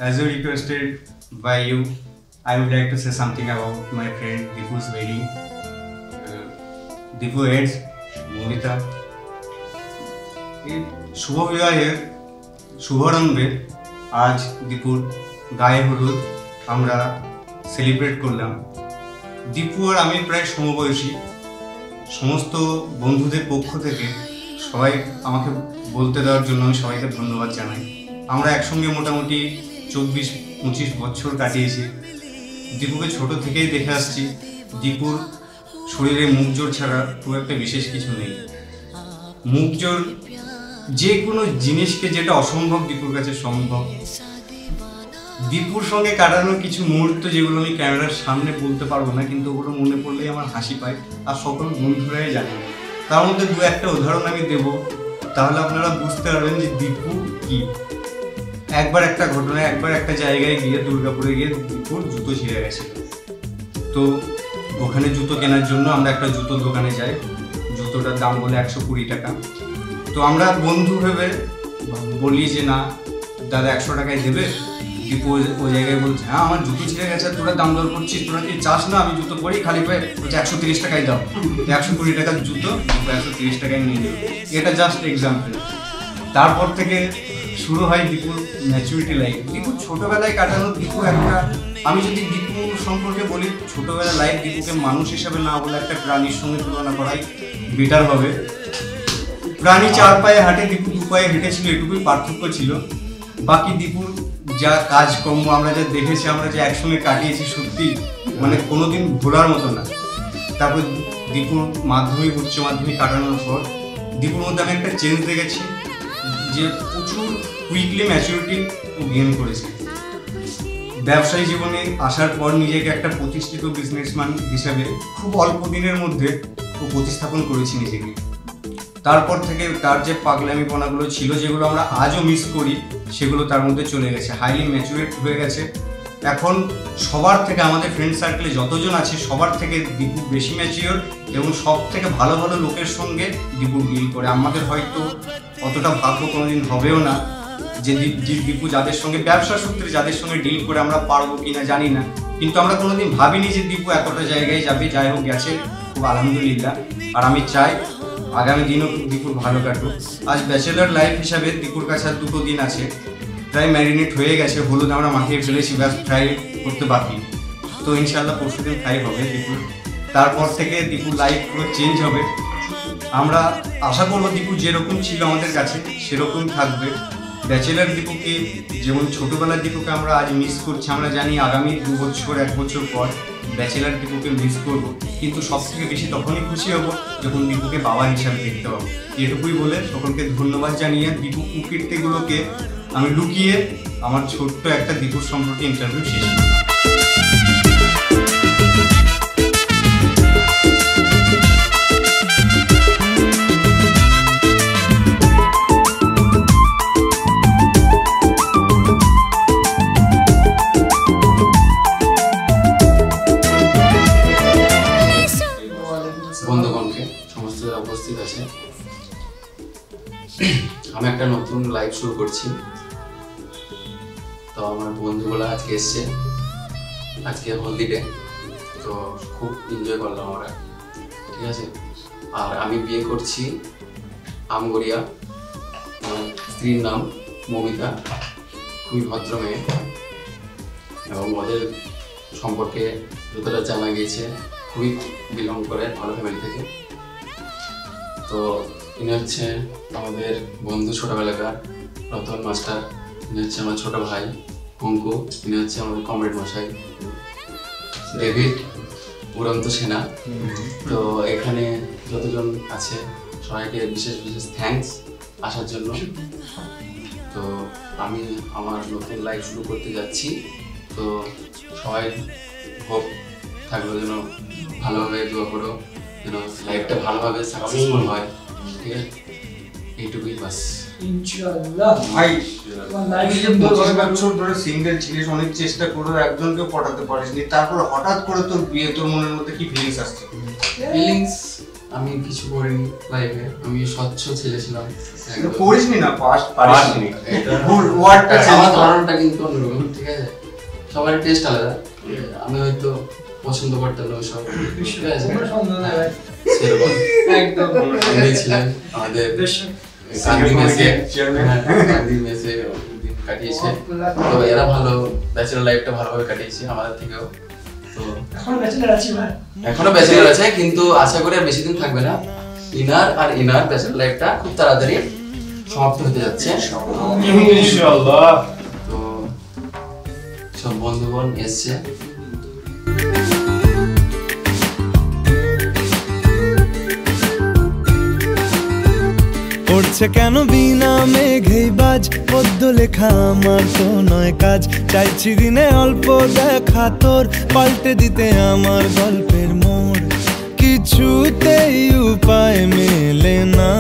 as you requested by you, I would like to say something about my friend Dipu's wedding. Dipu Heads, Momita. এই শুভ বিবাহের শুভারম্ভে আজ দীপুর গায়ে হলুদ আমরা celebrate করলাম। দীপু আর আমি প্রায় সমবয়সী। সমস্ত বন্ধুদের পক্ষ থেকে সবাই আমাকে বলতে দেওয়ার জন্য আমি সবাইকে ধন্যবাদ জানাই। আমরা একসঙ্গে মোটামুটি 24-25 বছর কাটিয়েছি। দীপুকে ছোট থেকেই দেখে আসছি। দীপুর শরীরে মুখ জোর ছাড়া খুব একটা বিশেষ কিছু নেই। মুখ জোর যে কোনো জিনিসকে যেটা অসম্ভব দীপুর কাছে সম্ভব। দীপুর সঙ্গে কাটানো কিছু মুহূর্ত যেগুলো আমি ক্যামেরার সামনে বলতে পারবো না, কিন্তু ওগুলো মনে পড়লেই আমার হাসি পায় আর সকল বন্ধুরাই জানে। তার মধ্যে দু একটা উদাহরণ আমি দেব, তাহলে আপনারা বুঝতে পারবেন যে দীপু কি। একবার একটা ঘটনা, একবার একটা জায়গায় গিয়ে দুর্গাপুরে গিয়ে দীপুর জুতো ছিঁড়ে গেছে। তো ওখানে জুতো কেনার জন্য আমরা একটা জুতোর দোকানে যাই। জুতোটার দাম বলে 120 টাকা। তো আমরা বন্ধু ভেবে বলি যে না দাদা 100 টাকায় দেবে। দীপু ওই জায়গায় বলছে হ্যাঁ আমার জুতো ছিঁড়ে গেছে, তোরা দাম দর করছিস, তোরা কি চাস না আমি জুতো পরি খালি পায়ে? বলছে 130 টাকায় দাও। 120 টাকার জুতো 130 টাকায় নিয়ে যাবে। এটা জাস্ট এক্সাম্পল। তারপর থেকে শুরু হয় দীপুর ম্যাচুরিটি লাইফ। দীপুর ছোটোবেলায় কাটানো দীপু একটা, আমি যদি দীপু সম্পর্কে বলি ছোটোবেলার লাইফ, দীপুকে মানুষ হিসাবে না বলে একটা প্রাণীর সঙ্গে তুলনা করাই বেটার হবে। প্রাণী 4 পায়ে হাঁটে, দীপু 2 পায়ে হেঁটেছিল, এটুকুই পার্থক্য ছিল। বাকি দীপুর যা কাজকর্ম আমরা যা দেখেছি, আমরা যে একসঙ্গে কাটিয়েছি, সত্যি মানে কোনোদিন ভোলার মতো না। তারপর দীপুর মাধ্যমিক উচ্চ মাধ্যমিক কাটানোর পর দীপুর মধ্যে আমি একটা চেঞ্জ দেখেছি যে প্রচুর কুইকলি ম্যাচুরিটি গেইন করেছে। ব্যবসায়ী জীবনে আসার পর নিজেকে একটা প্রতিষ্ঠিত বিজনেসম্যান হিসাবে খুব অল্প দিনের মধ্যে প্রতিস্থাপন করেছি নিজেকে। তারপর থেকে তার যে পাগলামিপনাগুলো ছিল, যেগুলো আমরা আজও মিস করি, সেগুলো তার মধ্যে চলে গেছে। হাইলি ম্যাচুরেট হয়ে গেছে। এখন সবার থেকে, আমাদের ফ্রেন্ড সার্কেলে যতজন আছে সবার থেকে দীপু বেশি ম্যাচিওর এবং সব থেকে ভালো ভালো লোকের সঙ্গে দীপু ডিল করে। আমাদের হয়তো অতটা ভাগ্য কোনোদিন হবেও না যে দীপু যাদের সঙ্গে ব্যবসা সূত্রে যাদের সঙ্গে ডিল করে আমরা পারবো কিনা জানি না, কিন্তু আমরা কোনোদিন ভাবিনি যে দীপু এতটা জায়গায় যাবে। যাই হোক গেছে, খুব আলহামদুলিল্লাহ। আর আমি চাই আগামী দিনও দীপুর ভালো কাটুক। আজ ব্যাচেলার লাইফ হিসাবে দীপুর কাছে আর 2 দিন আছে। প্রায় ম্যারিনেট হয়ে গেছে, হলুদ আমরা মাখিয়ে ফেলেছি, ব্যাস ফ্রাই করতে বাকি। তো ইনশাল্লাহ পরশুদিন ফ্রাই হবে দীপুর। তারপর থেকে দীপুর লাইফ পুরো চেঞ্জ হবে। আমরা আশা করবো দীপু যেরকম ছিল আমাদের কাছে সেরকম থাকবে। ব্যাচেলার দীপুকে যেমন ছোটোবেলার দীপুকে আমরা আজ মিস করছি, আমরা জানি আগামী 2 বছর 1 বছর পর ব্যাচেলার দীপুকে মিস করবো, কিন্তু সব থেকে বেশি তখনই খুশি হব যখন দীপুকে বাবা হিসাবে দেখতে পাবো। এটুকুই বলে সকলকে ধন্যবাদ জানিয়ে দীপু কুকীর্তিগুলোকে আমি লুকিয়ে আমার ছোট্ট একটা দীপুর সম্পর্কে ইন্টারভিউ শেষ করলাম। বন্ধুগণকে সমস্ত যারা উপস্থিত আছে, আমি একটা নতুন লাইভ শুরু করছি। তো আমার বন্ধুগুলো আজকে এসছে, আজকে হলদি ডে, তো খুব এনজয় করলাম আমরা, ঠিক আছে। আর আমি বিয়ে করছি আমগড়িয়া, আমার স্ত্রীর নাম মমিতা, খুবই ভদ্র মেয়ে, এবং ওদের সম্পর্কে যতটা জানা গিয়েছে খুবই বিলং করে ভালো ফ্যামিলি থেকে। তো ইনি হচ্ছে আমাদের বন্ধু ছোটোবেলাকার রতন মাস্টার, ইনি হচ্ছে আমার ছোটো ভাই অঙ্কু, ইনি হচ্ছে আমাদের কমরেড মশাই ডেভিড উড়ন্ত সেনা। তো এখানে যতজন আছে সবাইকে বিশেষ বিশেষ থ্যাঙ্কস আসার জন্য। তো আমি আমার নতুন লাইফ শুরু করতে যাচ্ছি, তো সবাই হোপ থাকলো যেন ভালোভাবে দোয়া করো, যেন লাইফটা ভালোভাবে সাকসেসফুল হয়, ঠিক আছে। এইটুকুই বাস ইনশাআল্লাহ। ভাই লাইফে যে 25 বছর ধরে সিঙ্গেল ছিলিস, অনেক চেষ্টা করে একজনকে পটাতে পারিসনি, তারপর হঠাৎ করে তোর বিয়ে, তোর মনের মধ্যে কি ফিলিংস আসছে? ফিলিংস আমি কিছু করিনি লাইফে, আমি স্বচ্ছ ছেলে ছিলাম। করিসনি না, পাস্ট পারিসনি, এটা ভুল ওয়ার্ডটা চেঞ্জ আমার কর। ধারণাটা কিন্তু অন্যরকম, ঠিক আছে? সবার টেস্ট আলাদা। আমি হয়তো পছন্দ করতাম না ওইসব, ঠিক আছে? সেরকম একদম উনি ছিলেন আমাদের গান্ধী মেসে, গান্ধী মেসে দিন কাটিয়েছে। তো এরা ভালো ব্যাচেলর লাইফটা ভালোভাবে কাটিয়েছে আমাদের থেকেও। তো এখন ব্যাচেলর আছি ভাই। এখনো ব্যাচেলর আছে, কিন্তু আশা করি আর বেশি দিন থাকবে না। ইনার ব্যাচেলর লাইফটা খুব তাড়াতাড়ি সমাপ্ত হতে যাচ্ছে ইনশাআল্লাহ। তো সব বন্ধুগণ এসছে। পড়ছে কেন বিনা মেঘেই বাজ, পদ্য লেখা আমার তো নয় কাজ। চাইছি দিনে অল্প দেখা তোর, পাল্টে দিতে আমার গল্পের মোড়। কিছুতেই উপায় মেলে না।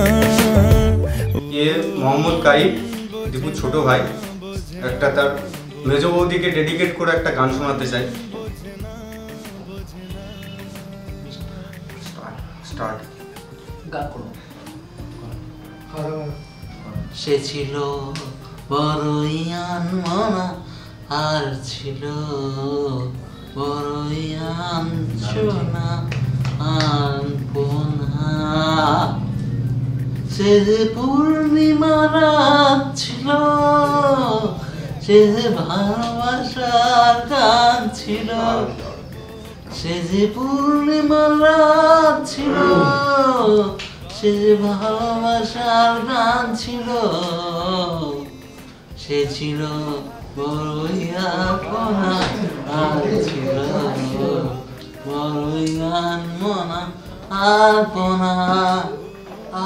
মোহাম্মদ কাইফ, দীপুর ছোট ভাই, একটা তার মেজ বৌদিকে ডেডিকেট করে একটা গান শোনাতে চাই। স্টার্ট। গান করো। সে ছিল বড়ই আনমনা, আর ছিল বড়ই আনছনা আনপনা। সে যে পূর্ণিমা রাত ছিল, সে যে ভালোবাসার গান ছিল। সে যে পূর্ণিমা রাত ছিল, সে যে ভালোবাসার গান ছিল। সে ছিল বড়ই আপনা, আর ছিল বড়ই আনমনা। আলপনা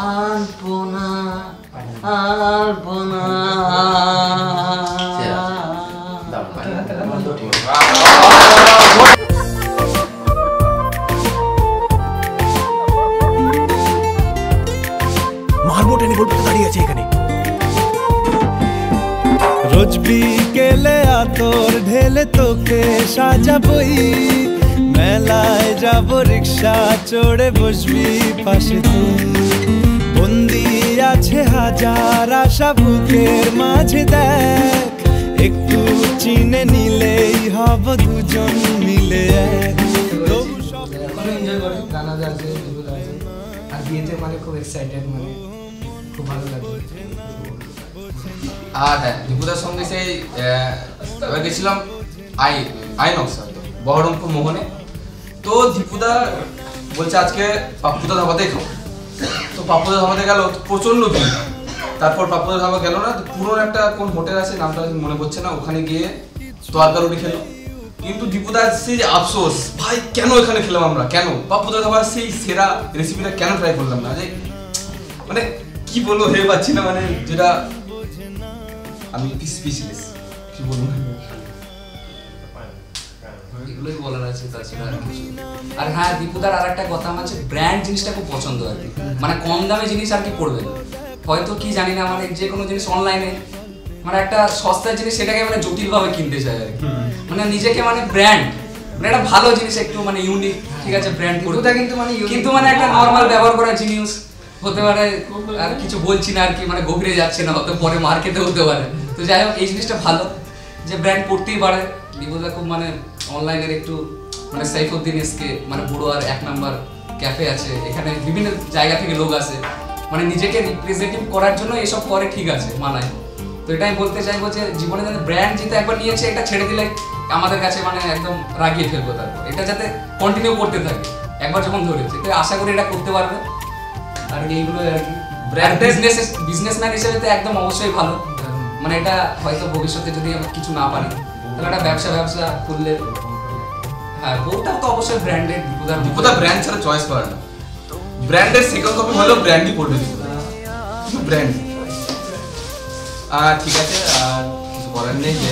আলপনা আলপনা। রোজ বিকেলে আতর ঢেলে তোকে সাজাবই, মেলায় যাব রিক্সা চড়ে বসবি পাশে তুই। বন্দি আছে হাজার আশা বুকের মাঝে, দেখ একটু চিনে নিলেই হব দুজন মিলে এক। তবু সব এখনো এনজয় করে, গান আছে, ভিডিও আছে। আর বিয়েতে মানে খুব এক্সাইটেড, মানে খুব ভালো লাগে। আর হ্যাঁ, দীপুদার সঙ্গে সেই এবার গেছিলাম আইনক্স হয়তো বহরমপুর মোহনে। তো দীপুদা বলছে আজকে পাপ্পুদা ধাবাতেই খাবো। তো পাপ্পুদা ধাবাতে গেল, প্রচন্ড ভিড়। তারপর পাপ্পুদা ধাবা গেল না, পুরনো একটা কোন হোটেল আছে নামটা মনে পড়ছে না, ওখানে গিয়ে তরকা রুটি খেলো। কিন্তু দীপুদার সেই আফসোস, ভাই কেন এখানে খেলাম আমরা, কেন পাপ্পুদা ধাবার সেই সেরা রেসিপিটা কেন ট্রাই করলাম না। যে মানে কি বলবো ভেবে পাচ্ছি না, মানে যেটা আমি স্পিচলেস, কি বলবো। এগুলোই বলার আছে, তাছাড়া আর কিছু। আর হ্যাঁ, দীপুদার আর একটা কথা আমার হচ্ছে ব্র্যান্ড জিনিসটা খুব পছন্দ আর কি। মানে কম দামে জিনিস আর কি পড়বে না, হয়তো কি জানি না, মানে যে কোনো জিনিস অনলাইনে মানে একটা সস্তার জিনিস সেটাকে মানে জটিলভাবে কিনতে চায় আর কি। মানে নিজেকে মানে ব্র্যান্ড, মানে একটা ভালো জিনিস একটু মানে ইউনিক, ঠিক আছে, ব্র্যান্ড দীপুদা কিন্তু মানে কিন্তু মানে একটা নর্মাল ব্যবহার করা জিনিস হতে পারে। আর কিছু বলছি না আর কি, মানে গভীরে যাচ্ছে না, হতে পরে মার্কেটে হতে পারে। তো যাই হোক, এই জিনিসটা ভালো যে ব্র্যান্ড করতেই পারে। দীপুদা খুব মানে অনলাইনের একটু মানে সাইফুদ্দিন এসকে মানে বুড়ো আর 1 নাম্বার ক্যাফে আছে, এখানে বিভিন্ন জায়গা থেকে লোক আসে, মানে নিজেকে রিপ্রেজেন্টেটিভ করার জন্য এসব করে, ঠিক আছে, মানায়। তো এটাই বলতে চাইবো যে জীবনে যাতে ব্র্যান্ড যেটা একবার নিয়েছে, এটা ছেড়ে দিলে আমাদের কাছে মানে একদম রাগিয়ে ফেলবো। তারপর এটা যাতে কন্টিনিউ করতে থাকে, একবার যখন ধরেছে তো আশা করি এটা করতে পারবে। আর এইগুলো আর কি ব্র্যান্ড বিজনেসম্যান হিসেবে তো একদম অবশ্যই ভালো। মানে এটা হয়তো ভবিষ্যতে যদি আমরা কিছু না পারি, তাহলে একটা ব্যবসা করলে হ্যাঁ, বউটা তো অবশ্যই ব্র্যান্ডেড। দীপুদা ব্র্যান্ড ছাড়া চয়েস করে না, ব্র্যান্ডের সেকেন্ড কপি হলো ব্র্যান্ডই পড়বে দীপুদা, ব্র্যান্ড। ঠিক আছে, আর কিছু বলার নেই যে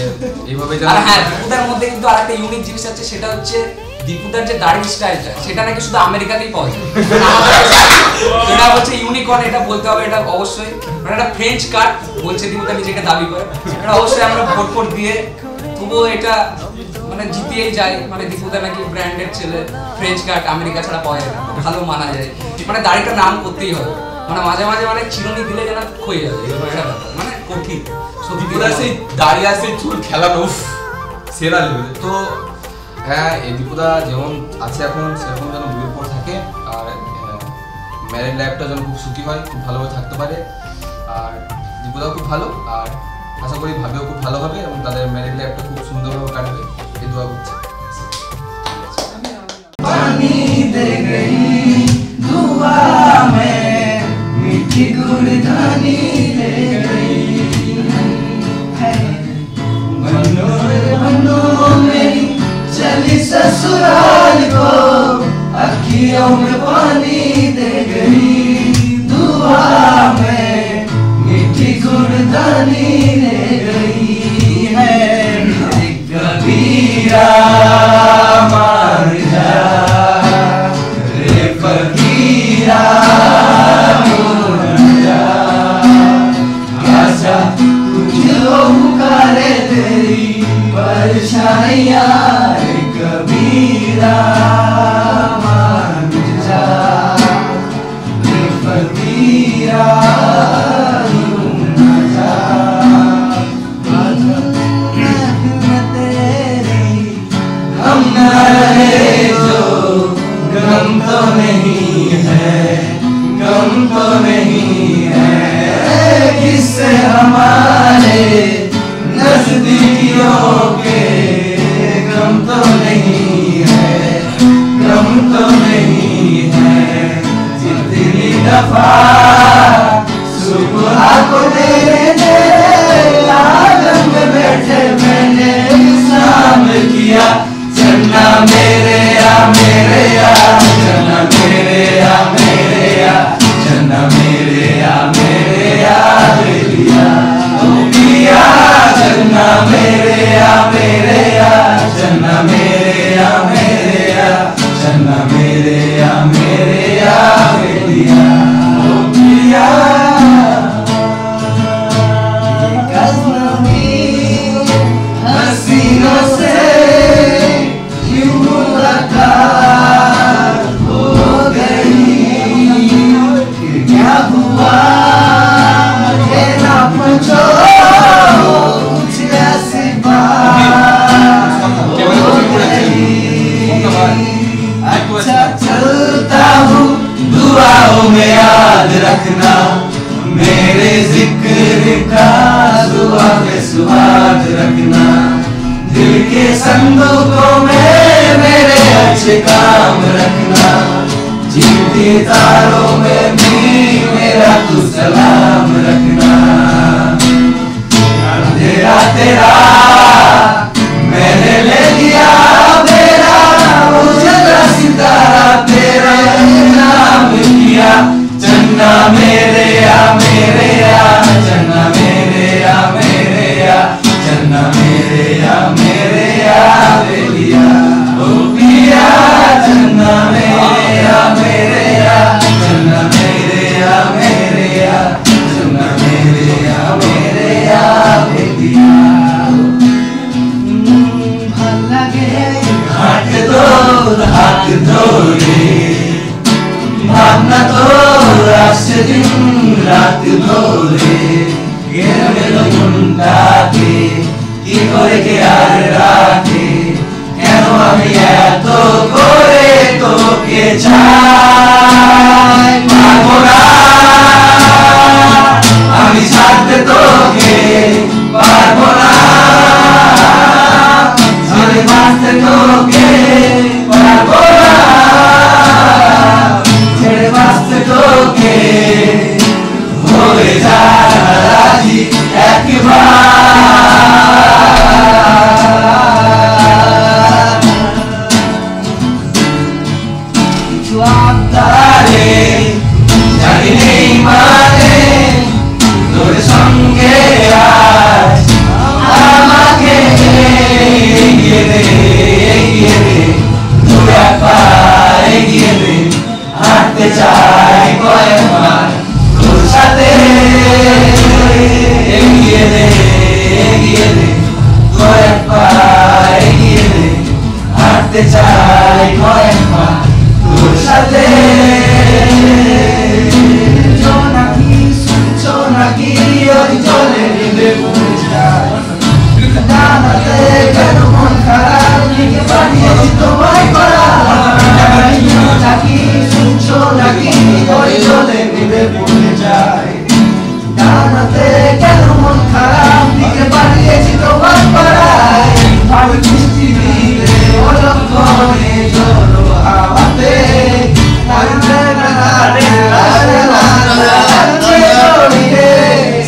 এইভাবে। আর হ্যাঁ, দীপুদার মধ্যে কিন্তু আরেকটা ইউনিক জিনিস আছে, সেটা হচ্ছে দীপুদার যে দাড়ির স্টাইলটা, সেটা নাকি শুধু আমেরিকাতেই পাওয়া যায়। এটা হচ্ছে ইউনিকর্ন, এটা বলতে হবে, এটা অবশ্যই মানে একটা ফ্রেঞ্চ কাট বলছে দীপুদা নিজেকে দাবি করে। এটা অবশ্যই আমরা ভোট দিয়ে তবুও এটা মানে জিতিয়েই যায়, মানে দীপুদা নাকি ব্র্যান্ডের ছেলে, ফ্রেঞ্চ কাট আমেরিকা ছাড়া পাওয়া যায় না, ভালো মানা যায়, মানে দাড়িটা নাম করতেই হবে, মানে মাঝে মাঝে মানে চিরুনি দিলে যেন ক্ষয়ে যাবে, এরকম একটা ব্যাপার, মানে কঠিন সত্যি। দীপুদা সেই দাড়ি আর সেই চুল খেলানো সেরা লেভেল। তো হ্যাঁ, এই দীপুদা যেমন আছে এখন সেরকম যেন বিয়ের পর থাকে, আর ম্যারেড লাইফটা যেন খুব সুখী হয়, খুব ভালোভাবে থাকতে পারে। আর দীপুদাও খুব ভালো, আর আশা করি ভাবেও খুব ভালো হবে এবং তাদের ম্যারেড লাইফটা খুব সুন্দরভাবে কাটবে, এই দোয়া করছি। पानी दे गई दुआ में मीठी गुड़धानी ले गई है बनो बनो मेरी चली ससुराल को अखियों में पानी दे गई दुआ में मीठी गुड़धानी ले गई है कबीरा मार जा रे फकीरा आजा तुझको पुकारे तेरी परछाइयाँ रे कबीरा मान जा रे फकीरा हम न रहे जो गम तो नहीं है, गम तो नहीं है, किससे हमारे नजदीकियों के गम तो नहीं है, गम तो नहीं है। जितनी दफा सुबह को तेरे आलम में बैठे मैंने शाम किया चन्ना मेरे या चन्ना मेरे या चन्ना मेरे या लिया ओ पिया चन्ना मेरे या चन्ना मेरे या चन्ना मेरे या लिया ओ पिया हसीनों से क्या हुआ मुझे ना पूछो कुछ ऐसी बात अच्छा चलता हूँ दुआओं में याद रखना मेरे जिक्र का दुआ में स्वाद रखना दिल के संदूकों में मेरे अच्छे काम रखना जीते तारों में भी मेरा तू सलाम रखना अंधेरा तेरा मैंने ले लिया मेरा उजला सितारा तेरा नाम किया चन्ना मेरे या चन्ना मेरे या चन्ना मेरे या ले लिया ओ पिया चन्ना मेरे या चन्ना मेरे या चन्ना मेरे या ले लिया भल लगे हाथ धोरे भावना तो रात दिन रात धोरे गेलो मुंडाके কি করে কে আর রাখে কেন আমি এত করে তোকে চাই পারবো না আমি ছাড়তে তোকে পারবো না আমি বাঁচতে তোকে পারবো না ছেড়ে বাঁচতে তোকে হয়ে যা রাজি একবার आप থাকতে চাই কয়েকবার তোর সাথে নাকি শুনছো নাকি ওই জলে নেবে পড়ে যায় জানাতে কেন মন খারাপ লিখে পাঠিয়েছি তোমায় করা নাকি শুনছো নাকি ওই জলে নেবে পড়ে যায় জানাতে কেন মন খারাপ লিখে পাঠিয়েছি তোমায় করা আমি মিষ্টি দিলে অলক্ষণে জলো হাওয়াতে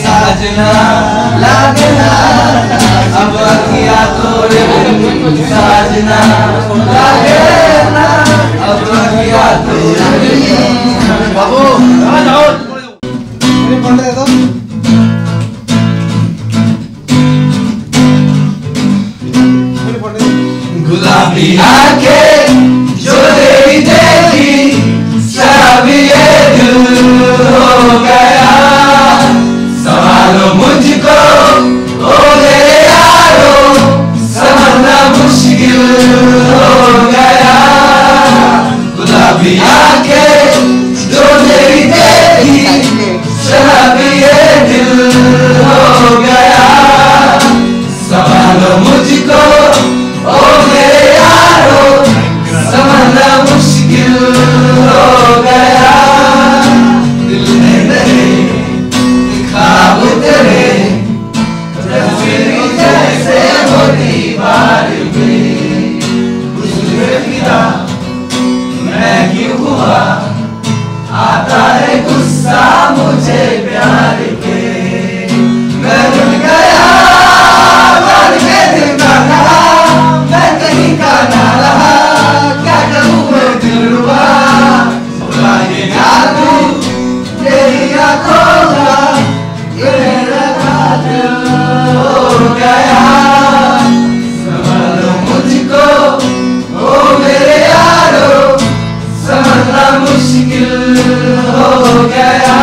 साजना लगना अब किया तोरे साजना लगना अब किया तोरे बाबू आ जाओ मेरे फोन दे दो गुलाबी आंखें जो तेरी देखी शराबी ये दिल हो गया संभालो मुझको ओ मेरे यारो समझना मुश्किल हो गया गुलाबी आंखें जो तेरी देखी शराबी ये दिल हो गया संभालो मुझको ओ मेरे यारो समझना मुश्किल हो गया दिल में नहीं ख्वाब तेरे तस्वीर जैसे वो दीवार पे उसमें फिदा मैं क्यों हुआ आता है गुस्सा मुझे प्यार पे मैं रुक गया मर के दिल का कहा मैं कहीं का ना रहा क्या करूं मैं दिल रुबा बुलाएगा तू तेरी आंखों का मेरा दिल हो गया संभालो मुझको ओ मेरे यारो समझना मुश्किल हो गया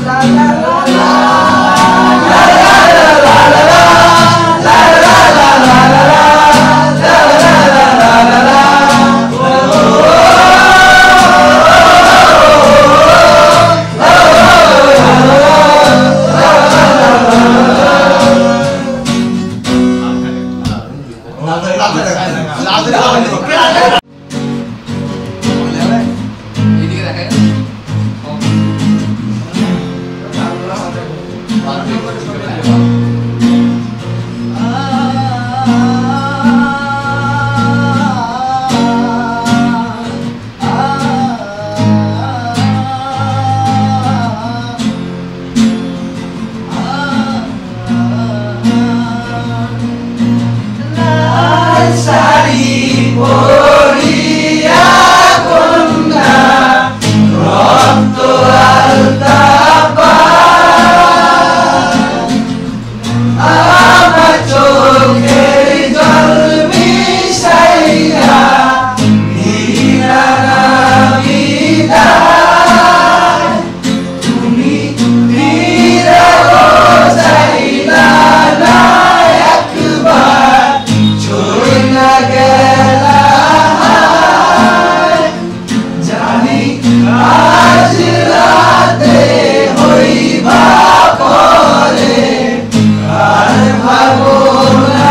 ला ला ला ला ला ला ला ला এদিকে দেখায় सारी बोरिया कोन्ना रक्तो आलता पा আমার চোখের জল মিশাইয়া নিরা বিদায় তুমি ফিরে যাইলা না একবার চইলা গেলা জানি আজ রাতে হইবা পরে আর ভাবো না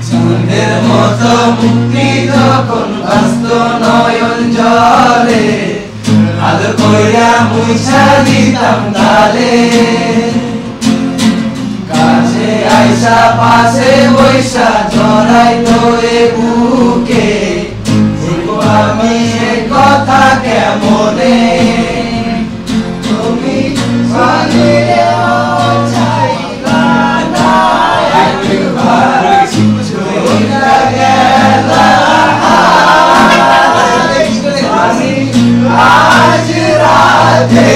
চাঁদের মতো মুক্তি যখন ব্যস্ত নয়ন জলে আদর কইরা মুছা দিতাম তালে কাছে আইসা পাশে বৈশা জড়াই তোরে বুকে বলবো আমি এ কথা কেমনে তুমি জানিও চাইলা না একবার চইলা গেলা আজ রাতে